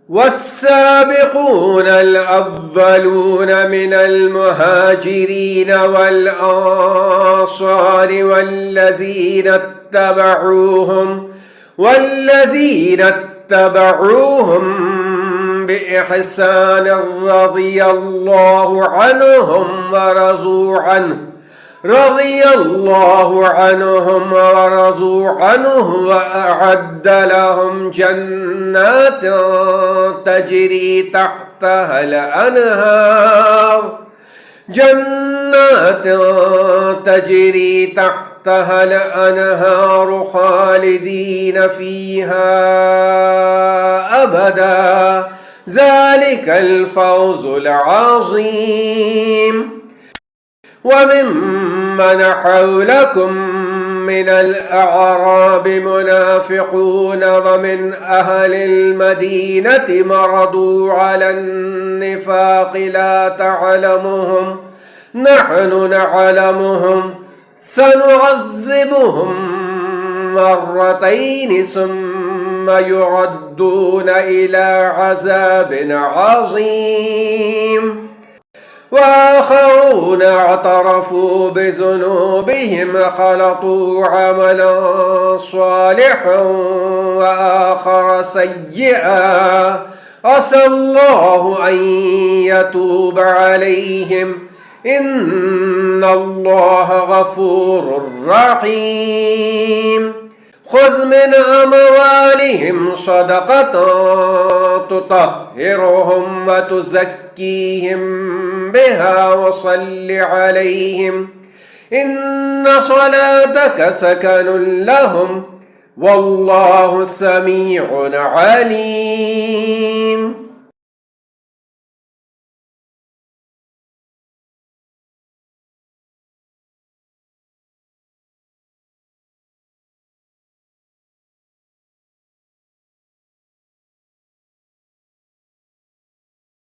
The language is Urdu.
والسابقون الأولون من المهاجرين والأنصار والذين اتبعوهم بإحسان رضي الله عنهم ورضوا عنه وأعد لهم جنات تجري تحتها الأنهار خالدين فيها أبدا، ذلك الفوز العظيم. وممن حولكم من الأعراب منافقون ومن أهل المدينة مرضوا على النفاق لا تعلمهم نحن نعلمهم سنعذبهم مرتين ثم يردون إلى عذاب عظيم. وآخرون اعترفوا بذنوبهم خلطوا عملا صالحا وآخر سيئا عسى الله أن يتوب عليهم إن الله غفور رحيم. خذ من أموالهم صدقة تطهرهم وتزكيهم بها وصل عليهم إن صلاتك سكن لهم والله سميع عليم.